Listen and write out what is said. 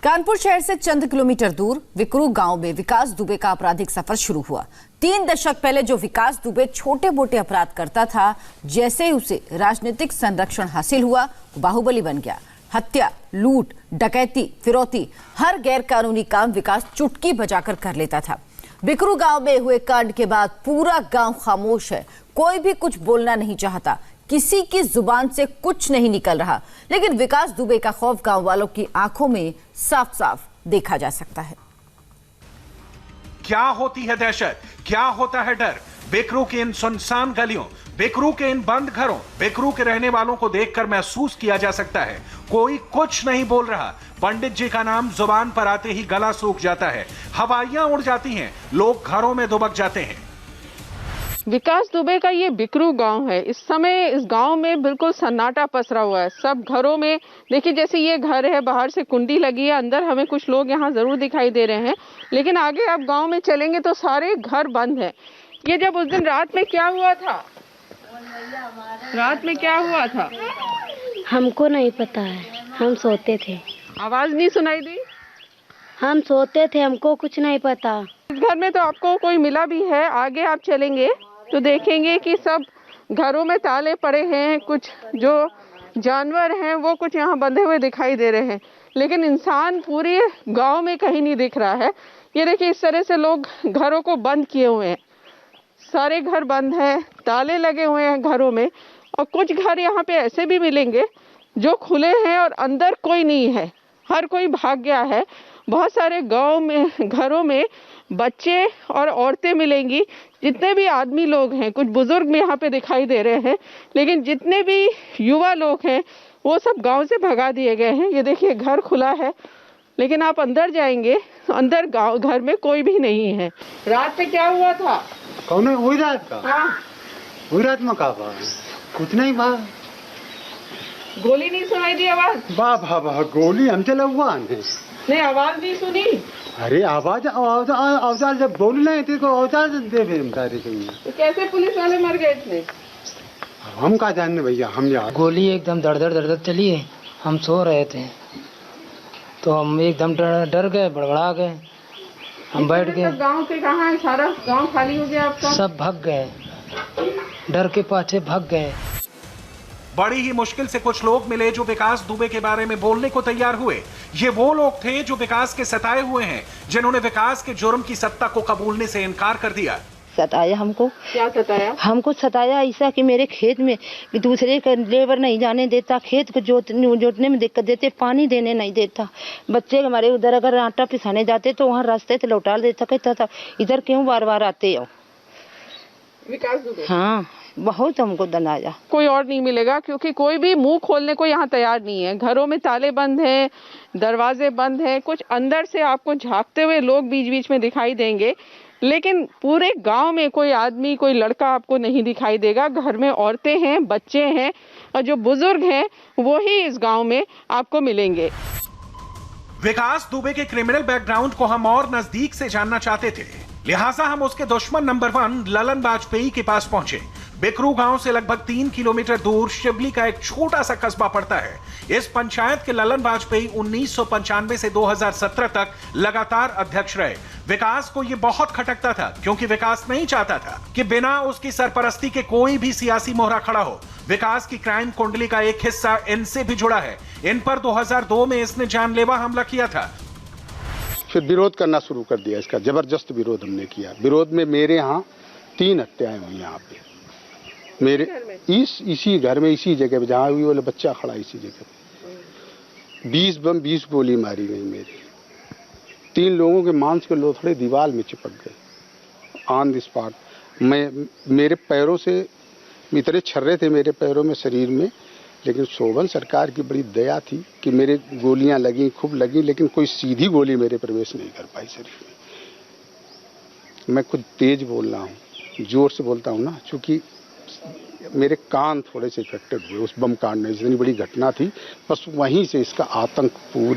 कानपुर शहर से चंद किलोमीटर दूर विकरू गांव में विकास दुबे का आपराधिक सफर शुरू हुआ। 3 दशक पहले जो विकास दुबे छोटे मोटे अपराध करता था, जैसे ही उसे राजनीतिक संरक्षण हासिल हुआ, बाहुबली बन गया। हत्या, लूट, डकैती, फिरौती, हर गैर कानूनी काम विकास चुटकी बजाकर कर लेता था। विकरू गांव में हुए कांड के बाद पूरा गांव खामोश है। कोई भी कुछ बोलना नहीं चाहता, किसी की जुबान से कुछ नहीं निकल रहा। लेकिन विकास दुबे का खौफ गांव वालों की आंखों में साफ साफ देखा जा सकता है। क्या होती है दहशत, क्या होता है डर। बेकरू के इन सुनसान गलियों, बेकरू के इन बंद घरों, बेकरू के रहने वालों को देखकर महसूस किया जा सकता है कोई कुछ नहीं बोल रहा। पंडित जी का नाम जुबान पर आते ही गला सूख जाता है, हवाइयां उड़ जाती हैं, लोग घरों में दुबक जाते हैं। विकास दुबे का ये बिकरू गांव है। इस समय इस गांव में बिल्कुल सन्नाटा पसरा हुआ है। सब घरों में देखिए, जैसे ये घर है, बाहर से कुंडी लगी है, अंदर हमें कुछ लोग यहाँ जरूर दिखाई दे रहे हैं, लेकिन आगे आप गांव में चलेंगे तो सारे घर बंद हैं। ये जब उस दिन रात में क्या हुआ था, रात में क्या हुआ था हमको नहीं पता है, हम सोते थे। आवाज नहीं सुनाई दी? हम सोते थे, हमको कुछ नहीं पता। इस घर में तो आपको कोई मिला भी है। आगे आप चलेंगे तो देखेंगे कि सब घरों में ताले पड़े हैं, कुछ जो जानवर हैं वो कुछ यहाँ बंधे हुए दिखाई दे रहे हैं, लेकिन इंसान पूरे गांव में कहीं नहीं दिख रहा है। ये देखिए, इस तरह से लोग घरों को बंद किए हुए हैं, सारे घर बंद हैं, ताले लगे हुए हैं घरों में। और कुछ घर यहाँ पे ऐसे भी मिलेंगे जो खुले हैं और अंदर कोई नहीं है, हर कोई भाग गया है। बहुत सारे गांव में घरों में बच्चे और औरतें मिलेंगी। जितने भी आदमी लोग हैं, कुछ बुजुर्ग में यहाँ पे दिखाई दे रहे हैं, लेकिन जितने भी युवा लोग हैं वो सब गांव से भगा दिए गए हैं। ये देखिए, घर खुला है, लेकिन आप अंदर जाएंगे, अंदर गांव घर में कोई भी नहीं है। रात में क्या हुआ था? कौन है? वही रात का? हाँ, वही रात में कहा कुछ नहीं बा। गोली नहीं सुनाई दी? आवाज वाह गोली हम चला हुआ नहीं, आवाज नहीं सुनी? अरे आवाज औजार जब गोली नहीं थी तो औजार दे तो कैसे पुलिस वाले मर गए इतने? हम कहा जानने भैया, हम यार गोली एकदम दर चली है। हम सो रहे थे तो हम एकदम डर गए, बड़बड़ा गए, हम बैठ गए। गांव के कहाँ है? सारा गांव खाली हो गया आपका? सब भाग गए, डर के पाछे भाग गए। बड़ी ही मुश्किल से कुछ लोग मिले जो विकास दुबे के बारे में बोलने को तैयार हुए। ये वो लोग थे जो विकास के सताए हुए हैं, जिन्होंने विकास के जुर्म की सत्ता को कबूलने से इनकार कर दिया। सताया हमको। क्या सताया? हमको सताया ऐसा कि मेरे खेत में दूसरे का लेबर नहीं जाने देता, खेत को जोतने में दिक्कत देते, पानी देने नहीं देता। बच्चे हमारे उधर अगर आटा पिसाने जाते तो वहाँ रास्ते से लौटा देता, कहता था इधर क्यों बार बार आते हो। विकास दुबे? हाँ, बहुत हमको दनाया। कोई और नहीं मिलेगा, क्योंकि कोई भी मुंह खोलने को यहाँ तैयार नहीं है। घरों में ताले बंद हैं, दरवाजे बंद हैं, कुछ अंदर से आपको झांकते हुए लोग बीच बीच में दिखाई देंगे, लेकिन पूरे गांव में कोई आदमी, कोई लड़का आपको नहीं दिखाई देगा। घर में औरतें हैं, बच्चे हैं, और जो बुजुर्ग हैं वो ही इस गांव में आपको मिलेंगे। विकास दुबे के क्रिमिनल बैकग्राउंड को हम और नजदीक से जानना चाहते थे, लिहाजा हम उसके दुश्मन नंबर 1 ललन वाजपेयी के पास पहुंचे। बेकरू गांव से लगभग 3 किलोमीटर दूर शिवली का एक छोटा सा कस्बा पड़ता है। इस पंचायत के ललन वाजपेयी 1995 से 2017 तक लगातार अध्यक्ष रहे। विकास को यह बहुत खटकता था, क्योंकि विकास नहीं चाहता था कि बिना उसकी सरपरस्ती के कोई भी सियासी मोहरा खड़ा हो। विकास की क्राइम कुंडली का एक हिस्सा इनसे भी जुड़ा है। इन पर 2002 में इसने जानलेवा हमला किया था। फिर विरोध करना शुरू कर दिया, इसका जबरदस्त विरोध हमने किया। विरोध में मेरे यहाँ 3 हत्याएं हुई। यहाँ पे मेरे इसी घर में, इसी जगह पे जहाँ हुई, वाला बच्चा खड़ा इसी जगह पे 20 बम 20 गोली मारी गई मेरी। 3 लोगों के मांस के लोथड़े दीवार में चिपक गए ऑन द स्पॉट। मेरे पैरों से इतने छर्रे थे मेरे पैरों में, शरीर में, लेकिन शोभन सरकार की बड़ी दया थी कि मेरे गोलियां लगी, खूब लगी, लेकिन कोई सीधी गोली मेरे प्रवेश नहीं कर पाई शरीर में। मैं कुछ तेज बोल रहा हूँ, जोर से बोलता हूँ ना, क्योंकि मेरे कान थोड़े से इफेक्टेड हुए उस बम कांड में। जितनी बड़ी घटना थी, बस वहीं से इसका आतंक पूरे